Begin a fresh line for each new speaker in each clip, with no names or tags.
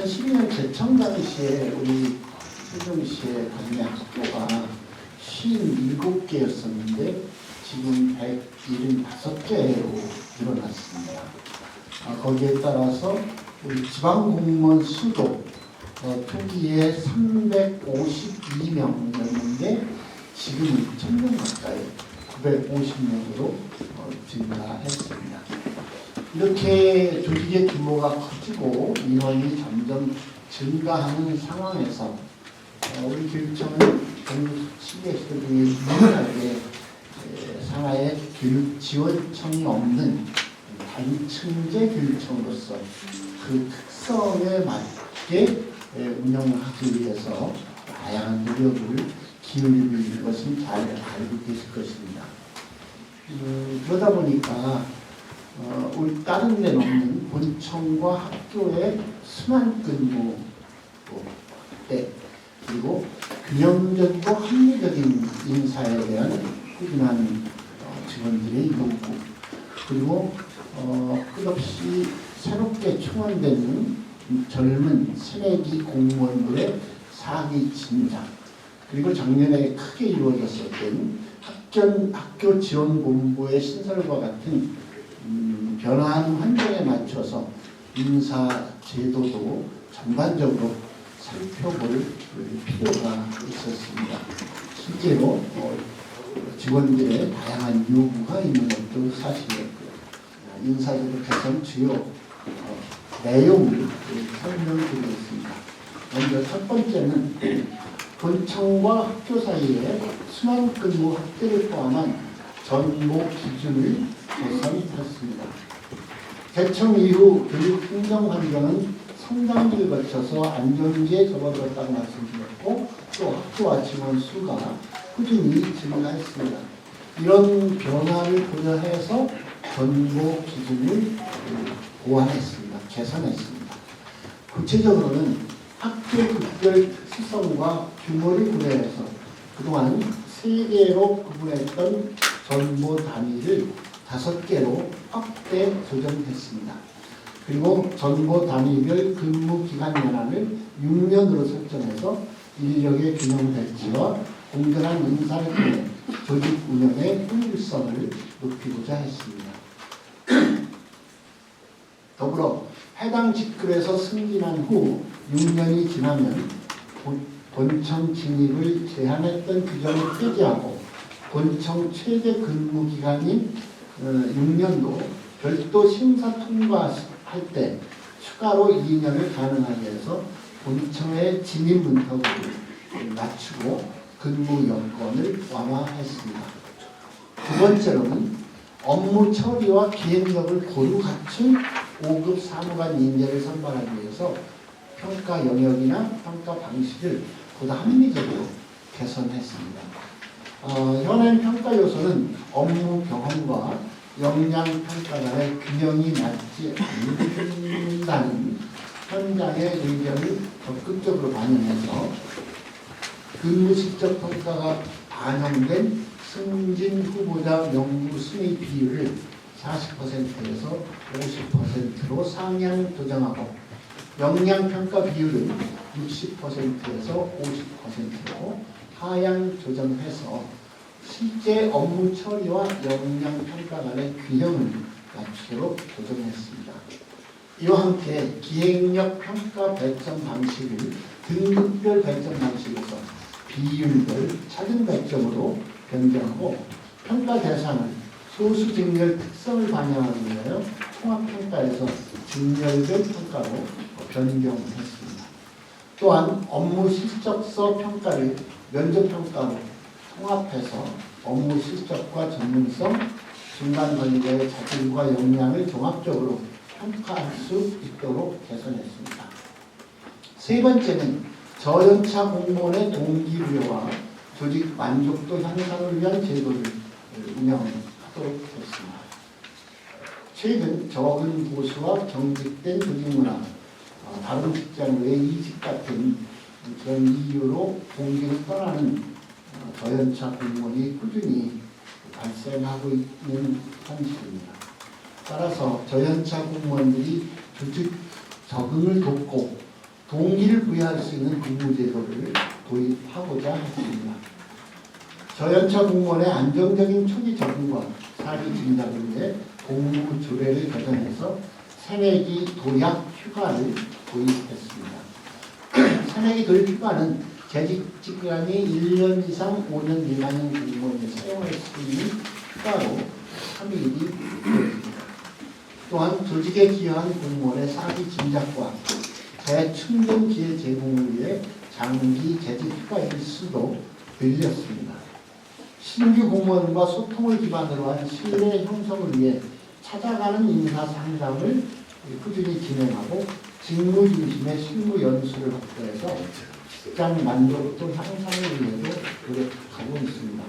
2012년 개청 당시에 우리 세종시의 관내 학교가 57개였었는데 지금 175개로 늘어났습니다. 거기에 따라서 우리 지방공무원 수도 초기에 352명이었는데 지금은 1000명 가까이 950명으로 증가했습니다. 이렇게 조직의 규모가 커지고 인원이 점점 증가하는 상황에서 우리 교육청은 전국 7개 시도 중에 유일하게 상하에 교육지원청이 없는 단층제 교육청으로서 그 특성에 맞게 운영하기 위해서 다양한 노력을 기울이고 있는 것은 잘 알고 계실 것입니다. 그러다 보니까 우리 다른 데는 없는 본청과 학교의 순환 근무 때 그리고 균형적이고 합리적인 인사에 대한 꾸준한 직원들의 요구 그리고 끝없이 새롭게 충원되는 젊은 새내기 공무원들의 사기 진작 그리고 작년에 크게 이루어졌었던 학교 지원본부의 신설과 같은 변화하는 환경에 맞춰서 인사 제도도 전반적으로 살펴볼 필요가 있었습니다. 실제로 직원들의 다양한 요구가 있는 것도 사실이었고요. 인사제도 개선 주요 내용을 설명드리겠습니다. 먼저 첫 번째는 본청과 학교 사이에 순환근무 확대를 포함한 전모 기준을 개선했습니다. 개청 이후 교육 행정 환경은 성장기를 거쳐서 안정기에 접어들었다고 말씀드렸고 또 학교와 직원 수가 꾸준히 증가했습니다. 이런 변화를 고려해서 전모 기준을 보완했습니다. 개선했습니다. 구체적으로는 학교 급별 특성과 규모를 고려해서 그동안 3개로 구분했던 전모 단위를 5개로 확대 조정했습니다. 그리고 전모 단위별 근무 기간 연한을 6년으로 설정해서 인력의 균형 배치와 공정한 인사를 통해 조직 운영의 효율성을 높이고자 했습니다. 더불어 해당 직급에서 승진한 후 6년이 지나면 본청 진입을 제한했던 규정을 폐지하고 본청 최대 근무 기간인 6년도 별도 심사 통과할 때 추가로 2년을 가능하게 해서 본청의 진입 문턱을 낮추고 근무 여건을 완화했습니다. 두 번째로는 업무 처리와 기획력을 고루 갖춘 5급 사무관 인재를 선발하기 위해서 평가 영역이나 평가 방식을 보다 합리적으로 개선했습니다. 현행 평가 요소는 업무 경험과 역량 평가 간의 균형이 맞지 않는다는 현장의 의견을 적극적으로 반영해서 근무 실적 평가가 반영된 승진 후보자 명부 순위 비율을 40%에서 50%로 상향 조정하고 역량 평가 비율은 60%에서 50%로 하향 조정해서 실제 업무 처리와 역량 평가 간의 균형을 맞추도록 조정했습니다. 이와 함께 기획력 평가 배점 방식을 등급별 배점 방식에서 비율별 차등 배점으로 변경하고 평가 대상을 소수 직렬 특성을 반영하기 위하여 통합평가에서 직렬별 평가로 변경했습니다. 또한 업무 실적서 평가를 면접평가로 통합해서 업무 실적과 전문성, 중간 관리자의 자질과 역량을 종합적으로 평가할 수 있도록 개선했습니다. 세 번째는 저연차 공무원의 동기부여와 조직 만족도 향상을 위한 제도를 운영하도록 했습니다. 최근 적은 보수와 경직된 조직문화, 다른 직장 외 이직 같은 그런 이유로 공직을 떠나는 저연차 공무원이 꾸준히 발생하고 있는 현실입니다. 따라서 저연차 공무원들이 조직 적응을 돕고 동기를 부여할 수 있는 근무제도를 도입하고자 했습니다. 저연차 공무원의 안정적인 초기 적응과 사기 진작을 위해 공무 조례를 개정해서 새내기 도약 휴가를 도입했습니다. 새내기 도약 휴가는 재직 기간이 1년 이상 5년 미만인 공무원이 사용할 수 있는 휴가로 3일이 되었습니다. 또한 조직에 기여한 공무원의 사기 진작과 재충전 기회 제공을 위해 장기 재직 휴가 일수도 늘렸습니다. 신규 공무원과 소통을 기반으로 한 신뢰 형성을 위해 찾아가는 인사 상담을 꾸준히 진행하고 직무 중심의 실무 연수를 확대해서 직장 만족도 향상을 위해도 노력하고 있습니다.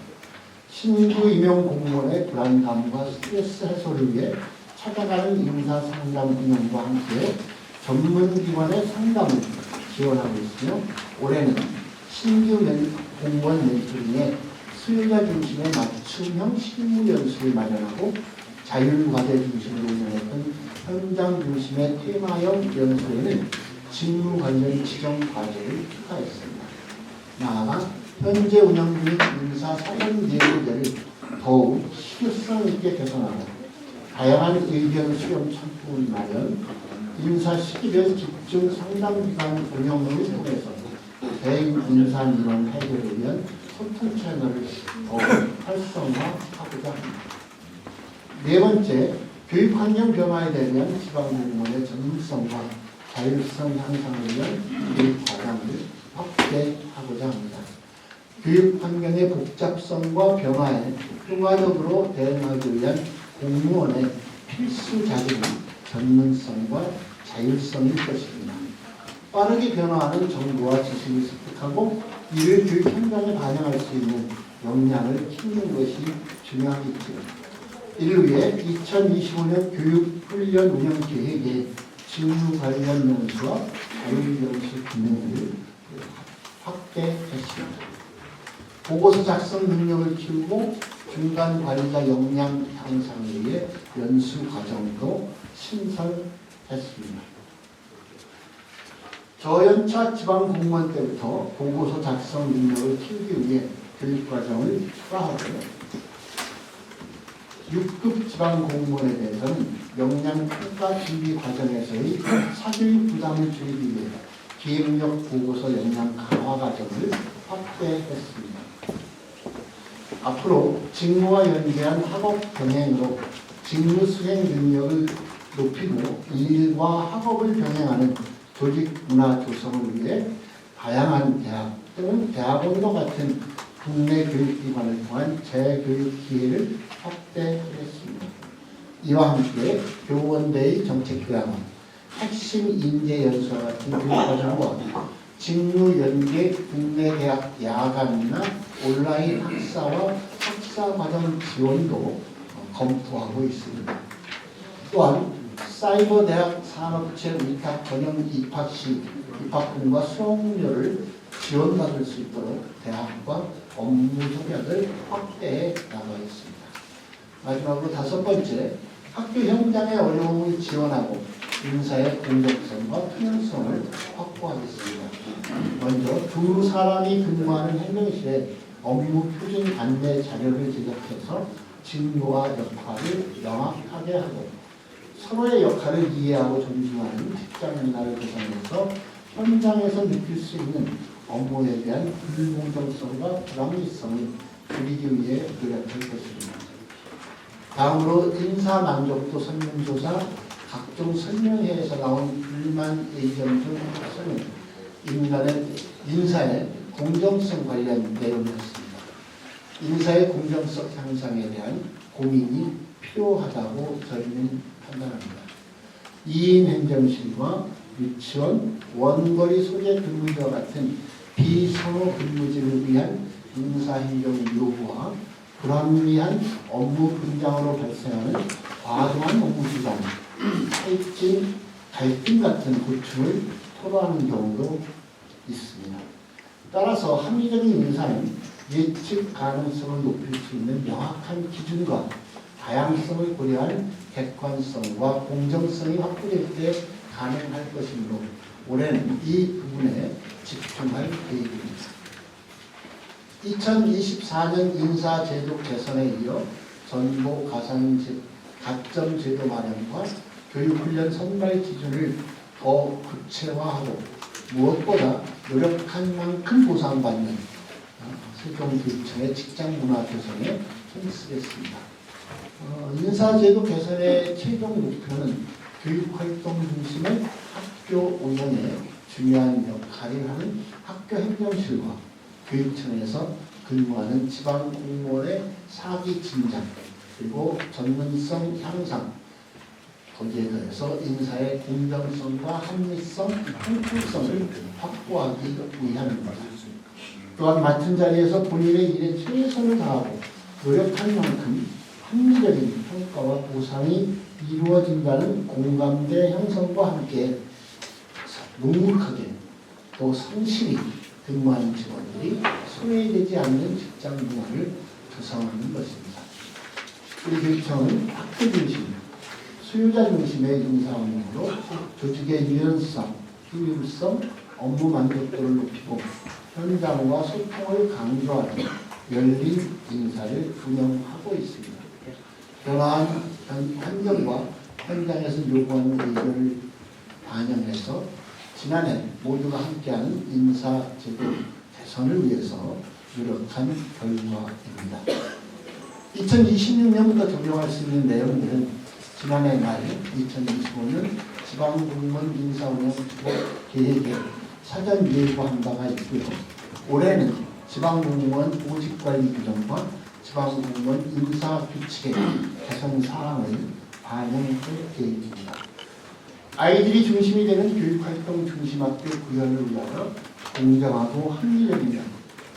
신규 임용 공무원의 불안감과 스트레스 해소를 위해 찾아가는 인사 상담 운영과 함께 전문기관의 상담을 지원하고 있으며 올해는 신규 공무원 멘토링에 수요자 중심의 맞춤형 실무 연수를 마련하고 자율과제 중심으로 운영했던 현장 중심의 테마형 연수에는 직무 관련 지정 과제를 추가했습니다. 나아가 현재 운영 중인 인사 사전 예고제를 더욱 실효성 있게 개선하고 다양한 의견 수렴 창구를 마련, 인사 시기별 집중 상담 기관 운영을 통해서 대인 인사 민원 해결을 위한 소통 채널을 더욱 활성화하고자 합니다. 네 번째, 교육 환경 변화에 대한 지방공무원의 전문성과 자율성 향상을 위한 교육 과정을 확대하고자 합니다. 교육 환경의 복잡성과 변화에 효과적으로 대응하기 위한 공무원의 필수 자질은 전문성과 자율성일 것입니다. 빠르게 변화하는 정보와 지식을 습득하고 이를 교육 현장에 반영할 수 있는 역량을 키우는 것이 중요하겠지요. 이를 위해 2025년 교육훈련 운영계획에 직무 관련 연수와 자율연수 기능을 확대했습니다. 보고서 작성 능력을 키우고 중간 관리자 역량 향상을 위해 연수 과정도 신설했습니다. 저연차 지방 공무원 때부터 보고서 작성 능력을 키우기 위해 교육 과정을 추가하고 6급 지방 공무원에 대해서는 역량 평가 준비 과정에서의 사교육 부담을 줄이기 위해 기획력 보고서 역량 강화 과정을 확대했습니다. 앞으로 직무와 연계한 학업 병행으로 직무 수행 능력을 높이고 일과 학업을 병행하는 조직 문화 조성을 위해 다양한 대학 또는 대학원과 같은 국내 교육기관을 통한 재교육 기회를 확대했습니다. 이와 함께 교원대의 정책교양원, 핵심 인재 연수와 같은 교육과정과 직무 연계 국내 대학 야간이나 온라인 학사와 학사과정 지원도 검토하고 있습니다. 또한 사이버 대학 산업체 위탁 전형 입학 시 입학금과 수업료를 지원받을 수 있도록 대학과 업무 협약을 확대해 나가겠습니다. 마지막으로 다섯 번째, 학교 현장의 어려움을 지원하고 인사의 공정성과 투명성을 확보하겠습니다. 먼저 두 사람이 근무하는 행정실에 업무 표준 안내 자료를 제작해서 직무와 역할을 명확하게 하고 서로의 역할을 이해하고 존중하는 직장 문화를 구성해서 현장에서 느낄 수 있는 업무에 대한 불공정성과 불합리성을 줄이기 위해 노력할 것입니다. 다음으로 인사 만족도 설문조사 각종 설명회에서 나온 불만 의견 중 하나는 인사의 공정성 관련 내용이었습니다. 인사의 공정성 향상에 대한 고민이 필요하다고 저희는 판단합니다. 2인 행정실과 유치원, 원거리 소재 근무와 같은 비상호 근무직을 위한 인사행정 요구와 불합리한 업무 분장으로 발생하는 과도한 업무 부담, 탈진, 갈등 같은 고충을 토로하는 경우도 있습니다. 따라서 합리적인 인사는 예측 가능성을 높일 수 있는 명확한 기준과 다양성을 고려한 객관성과 공정성이 확보될 때 가능할 것이므로 올해는 이 부분에 집중할 계획입니다. 2024년 인사제도 개선에 이어 전보 가점 제도 마련과 교육훈련 선발 기준을 더 구체화하고 무엇보다 노력한 만큼 보상받는 세종교육청의 직장문화 개선에 힘쓰겠습니다. 인사제도 개선의 최종 목표는 교육활동 중심의 학교 운영에 중요한 역할을 하는 학교 행정실과 교육청에서 근무하는 지방 공무원의 사기 진작 그리고 전문성 향상 거기에 더해서 인사의 공정성과 합리성, 통풍성을 확보하기 위함입니다. 또한 맡은 자리에서 본인의 일에 최선을 다하고 노력할 만큼 합리적인 평가와 보상이 이루어진다는 공감대 형성과 함께 묵묵하게 또 성실히 근무하는 직원들이 소외되지 않는 직장 문화를 구성하는 것입니다. 우리 교육청은 학교 중심, 수요자 중심의 인사 운영으로 조직의 유연성, 효율성, 업무 만족도를 높이고 현장과 소통을 강조하는 열린 인사를 운영하고 있습니다. 변화한 환경과 현장에서 요구하는 의견을 반영해서 지난해 모두가 함께하는 인사제도 개선을 위해서 노력한 결과입니다. 2026년부터 적용할 수 있는 내용들은 지난해 말 2025년 지방공무원 인사운영 계획에 사전 예고한 바가 있고요. 올해는 지방공무원 보직관리 규정과 지방공무원 인사규칙의 개선 사항을 반영할 계획입니다. 아이들이 중심이 되는 교육활동 중심학교 구현을 위하여 공정하고 합리적이며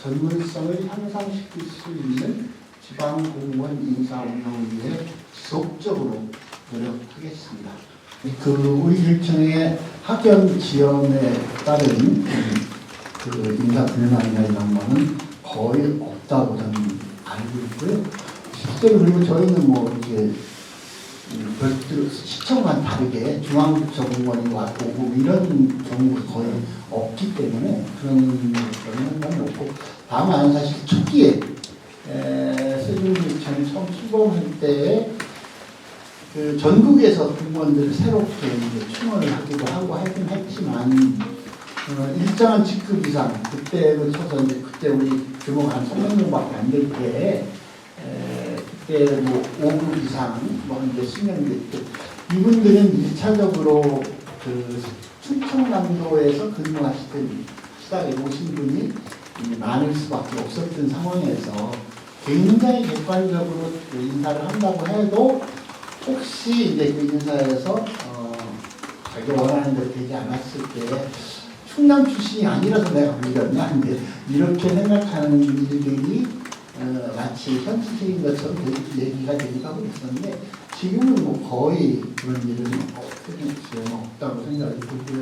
전문성을 향상시킬 수 있는 지방공무원 인사 운영을 위해 지속적으로 노력하겠습니다. 우리 교육청의 학연 지원에 따른 인사 불만이나 이런 거는 거의 없다고 저는 알고 있고요. 실제로 그리고 저희는 이렇게 별도 시청과는 다르게 중앙부처 공무원이 오고 이런 경우가 거의 없기 때문에 그런 건 없고, 다만 사실 초기에 세종교육청이 처음 출범할 때 그 전국에서 공무원들을 새롭게 충원을 하기도 하고 하긴 했지만 일정한 직급 이상 그때로 쳐서 이제 그때 우리 규모가 한 300명밖에 안 될 때 그때 5급 이상 이제 수명될 때 이분들은 1차적으로 그 충청남도에서 근무하시던 시작에 오신 분이 많을 수밖에 없었던 상황에서 굉장히 객관적으로 인사를 한다고 해도 혹시 이제 그 인사에서 자기가 원하는 대로 되지 않았을 때 충남 출신이 아니라서 내가 물렸나 이렇게 생각하는 일들이 마치 현실적인 것처럼 얘기가 되기도 하고 있었는데 지금은 거의 그런 일은 없다고 생각이 들고요.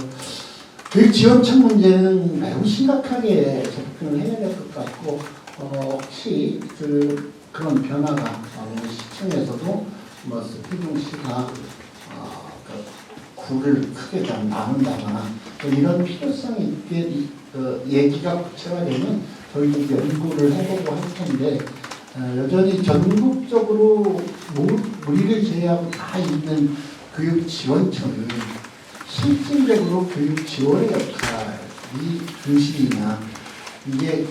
교육지원청 문제는 매우 심각하게 접근을 해야 될 것 같고 혹시 그런 변화가 시청에서도 세종시가 굴을 크게 좀 나눈다거나 이런 필요성이 있게 얘기가 구체화되면 저희도 연구를 해보고 할 텐데 여전히 전국적으로 우리를 제외하고 다 있는 교육지원청은 실질적으로 교육지원의 역할이 중심이냐 이게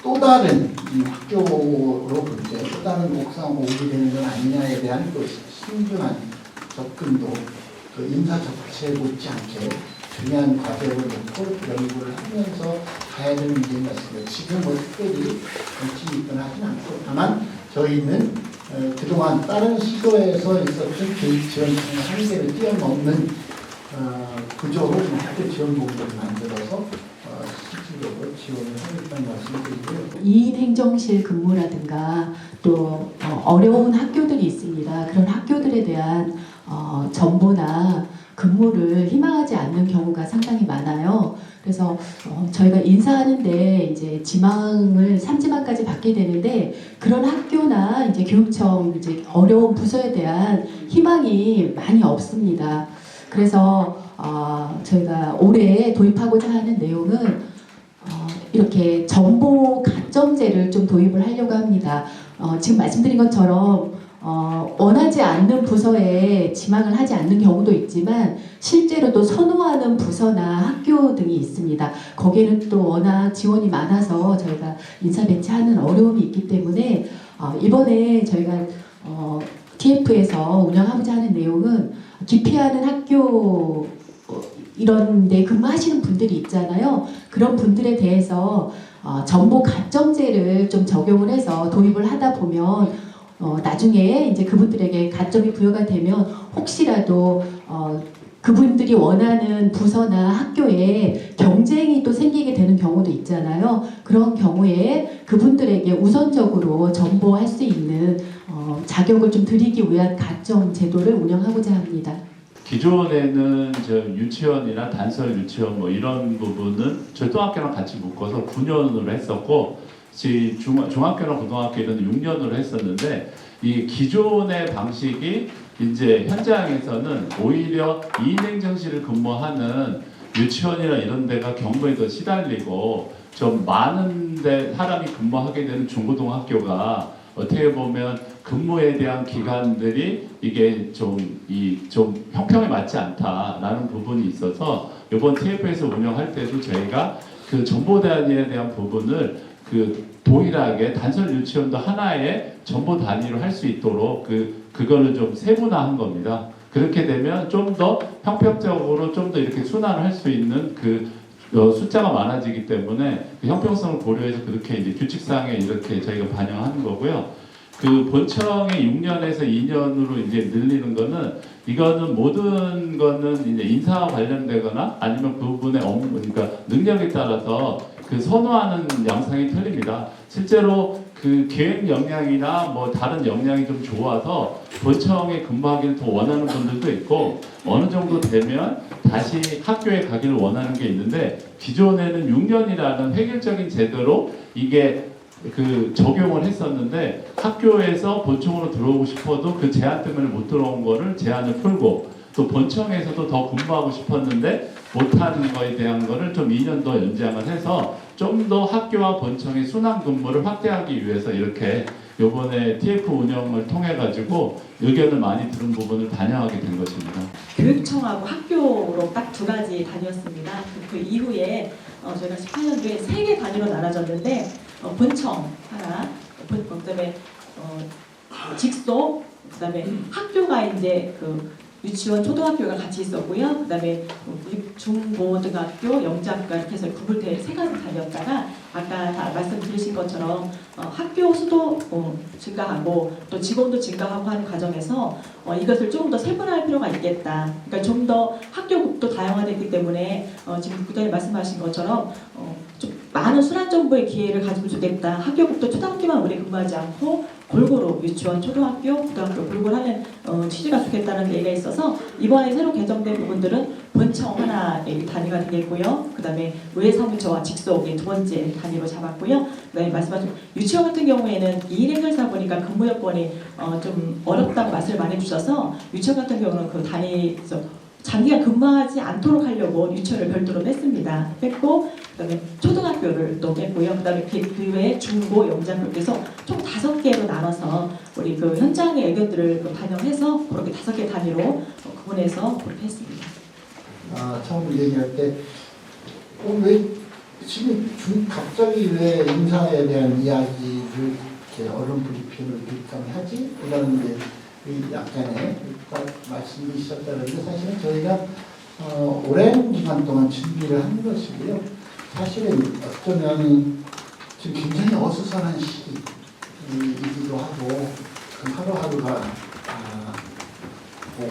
또 다른 학교로 볼 때 또 다른 옥상 오게 되는 건 아니냐에 대한 신중한 접근도 인사 자체에 못지않게 중요한 과제를 놓고 연구를 하면서 가야 되는 문제인 것 같습니다. 지금 특별히 정치 있거나 하진 않고 다만 저희는 그동안 다른 시도에서 있었던 교육지원청의 한계를 뛰어넘는 구조로 학교 지원본부를 만들어서 실질적으로 지원을 하겠다는 말씀드리고요.
이인 행정실 근무라든가 또 어려운 학교들이 있습니다. 그런 학교들에 대한 정보나 근무를 희망하지 않는 경우가 상당히 많아요. 그래서 저희가 인사하는데 이제 지망을 3지망까지 받게 되는데 그런 학교나 이제 교육청 이제 어려운 부서에 대한 희망이 많이 없습니다. 그래서 저희가 올해 도입하고자 하는 내용은 이렇게 정보 가점제를 좀 도입을 하려고 합니다. 지금 말씀드린 것처럼 원하지 않는 부서에 지망을 하지 않는 경우도 있지만 실제로도 선호하는 부서나 학교 등이 있습니다. 거기에는 또 워낙 지원이 많아서 저희가 인사 배치하는 어려움이 있기 때문에 이번에 저희가 TF에서 운영하고자 하는 내용은 기피하는 학교 이런 데 근무하시는 분들이 있잖아요. 그런 분들에 대해서 정보 가점제를 좀 적용을 해서 도입을 하다 보면 나중에 이제 그분들에게 가점이 부여가 되면 혹시라도 그분들이 원하는 부서나 학교에 경쟁이 또 생기게 되는 경우도 있잖아요. 그런 경우에 그분들에게 우선적으로 정보할 수 있는 자격을 좀 드리기 위한 가점 제도를 운영하고자 합니다.
기존에는 저 유치원이나 단설 유치원 뭐 이런 부분은 저희 또학교랑 같이 묶어서 9년으로 했었고 중학교나 고등학교는 6년으로 했었는데 이 기존의 방식이 이제 현장에서는 오히려 2인 행정실을 근무하는 유치원이나 이런 데가 경부에 더 시달리고 좀 많은 데 사람이 근무하게 되는 중고등학교가 어떻게 보면 근무에 대한 기간들이 이게 좀 형평에 맞지 않다라는 부분이 있어서 이번 TF에서 운영할 때도 저희가 그 정보 단위에 대한 부분을 그 동일하게 단설 유치원도 하나의 정보 단위로 할 수 있도록 그거를 좀 세분화한 겁니다. 그렇게 되면 좀 더 형평적으로 좀 더 이렇게 순환을 할 수 있는 숫자가 많아지기 때문에 그 형평성을 고려해서 그렇게 이제 규칙상에 이렇게 저희가 반영하는 거고요. 그 본청의 6년에서 2년으로 이제 늘리는 거는 이거는 모든 거는 이제 인사와 관련되거나 아니면 그분의 그러니까 능력에 따라서 그 선호하는 양상이 틀립니다. 실제로 그 계획 역량이나 뭐 다른 역량이 좀 좋아서 본청에 근무하기를 더 원하는 분들도 있고 어느 정도 되면 다시 학교에 가기를 원하는 게 있는데 기존에는 6년이라는 획일적인 제도로 이게 적용을 했었는데 학교에서 본청으로 들어오고 싶어도 그 제한 때문에 못 들어온 거를 제한을 풀고 또 본청에서도 더 근무하고 싶었는데 못하는 거에 대한 거를 좀 2년 더 연장을 해서 좀 더 학교와 본청의 순환 근무를 확대하기 위해서 이렇게 요번에 TF 운영을 통해 가지고 의견을 많이 들은 부분을 반영하게 된 것입니다.
교육청하고 학교로 딱 두 가지 단위였습니다. 그 이후에 저희가 18년도에 3개 단위로 나눠졌는데 본청 하나, 그다음에 직속, 그다음에 학교가 이제 유치원, 초등학교가 같이 있었고요. 그다음에 중고등학교, 영재학교 이렇게 해서 구분된 3가지 단위였다가 아까 다 말씀 드리신 것처럼 학교 수도 증가하고 또 직원도 증가하고 하는 과정에서 이것을 조금 더 세분화할 필요가 있겠다. 그러니까 좀 더 학교국도 다양화됐기 때문에 지금 구단이 말씀하신 것처럼 좀 많은 순환 정보의 기회를 가지고 주겠다. 학교국도 초등학교만 오래 근무하지 않고 골고루 유치원, 초등학교, 고등학교 골고루 하는 취지가 좋겠다는 얘기가 있어서 이번에 새로 개정된 부분들은 본청 하나의 단위가 되겠고요. 그 다음에 외사무처와 직속의 두 번째 단위로 잡았고요. 그 다음에 말씀하신 유치원 같은 경우에는 2인 행정사 보니까 근무 여건이 좀 어렵다고 말씀을 많이 주셔서 유치원 같은 경우는 그 단위에서 장기간 근무하지 않도록 하려고 유치원을 별도로 뺐고 그다음에 초등학교를 또 뺐고요. 그다음에 그 외에 중고, 영재학교에서 총 5개로 나눠서 우리 그 현장의 의견들을 반영해서 그렇게 5개 단위로 구분해서 그렇게 했습니다.
처음 얘기할 때 왜 지금 갑자기 왜 인사에 대한 이야기를 이렇게 언론 브리핑을 하지? 이런 게 약간의 말씀이 있었다는데 사실은 저희가 오랜 기간 동안 준비를 한 것이고요. 사실은 어쩌면 지금 굉장히 어수선한 시기이기도 하고 하루하루가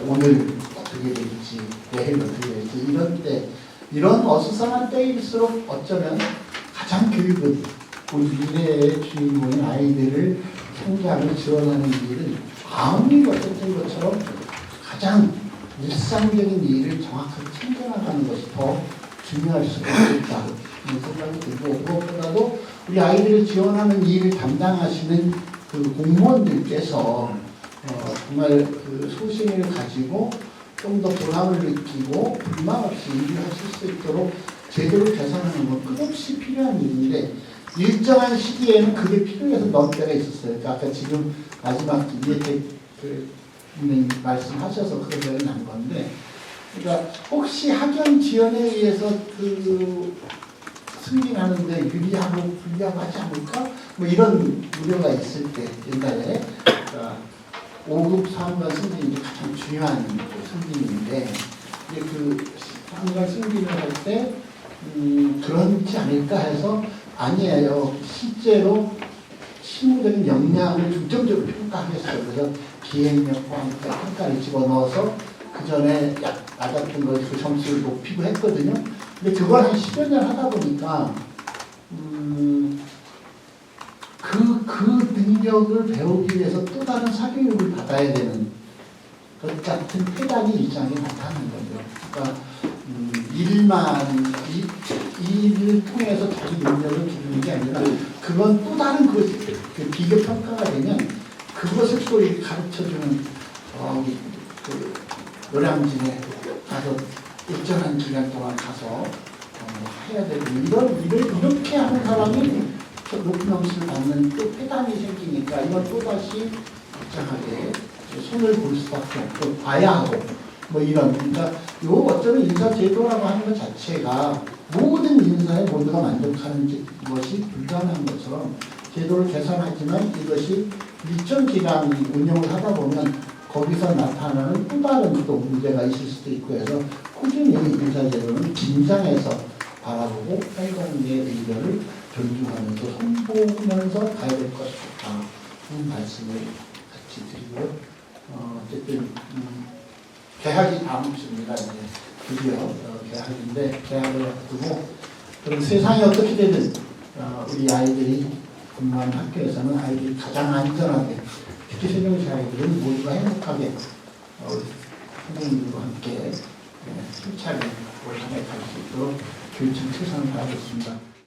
오늘 어떻게 될지 내일 어떻게 될지 이런 어수선한 때일수록 어쩌면 가장 교육은 우리 미래의 주인공인 아이들을 성장을 지원하는 일은 아무리 어쨌든 것처럼 가장 일상적인 일을 정확하게 챙겨나가는 것이 더 중요할 수도 있다 이런 생각이 들고 무엇보다도 우리 아이들을 지원하는 일을 담당하시는 그 공무원들께서 정말 그 소신을 가지고 좀 더 보람을 느끼고 불만 없이 일을 하실 수 있도록 제도를 개선하는 건 끝없이 필요한 일인데 일정한 시기에는 그게 필요해서 넣을 때가 있었어요. 그러니까 아까 지금 마지막 이혜택 분이 말씀하셔서 그런 적이 난 건데, 그러니까 혹시 학연 지연에 의해서 그 승진하는데 유리하고 불리하고 하지 않을까? 뭐 이런 우려가 있을 때 옛날에 그러니까 5급 사무관 승진이 가장 중요한 승진인데 이제 그 사무관 승진을 할 때 그렇지 않을까 해서 아니에요. 실제로 실무적인 역량을 중점적으로 평가하겠어요. 그래서 기획력과 함께 평가를 집어넣어서 그 전에 낮았던 걸 그 점수를 높이고 했거든요. 근데 그걸 한 10여 년 하다 보니까 그 능력을 배우기 위해서 또 다른 사교육을 받아야 되는 것 같은 폐단이 일상에 나타나는 거죠. 그러니까 일을 통해서 자기 능력을 기르는 게 아니라 그건 또 다른 그 비교 평가가 되면 그것을 또 가르쳐주는 그 노량진에 가서 일정한 기간 동안 가서 해야 되고 이렇게 하는 사람이 높은 점수를 받는 또 폐단이 생기니까 이건 또다시 일정하게 손을 볼 수밖에 없고 봐야 하고 뭐 이런 그러니까 요 어쩌면 인사제도라고 하는 것 자체가 모든 인사에 모두가 만족하는 것이 불가능한 것처럼 제도를 개선하지만 이것이 일정 기간 운영을 하다 보면 거기서 나타나는 또 다른 또 문제가 있을 수도 있고 해서 꾸준히 인사제도는 긴장해서 바라보고 행정의 의견을 존중하면서 손보면서 가야 될 것 같다. 그런 말씀을 같이 드리고 어쨌든 개학이 다음 주입니다. 이제 드디어 개학인데 개학을 앞두고 그럼 세상이 어떻게 되든 우리 아이들이 근무하는 학교에서는 아이들이 가장 안전하게 특히 세종시 아이들은 모두가 행복하게 선생님들과 함께 힘차게 올 한해 갈 수 있도록 교육청 최선을 다하겠습니다.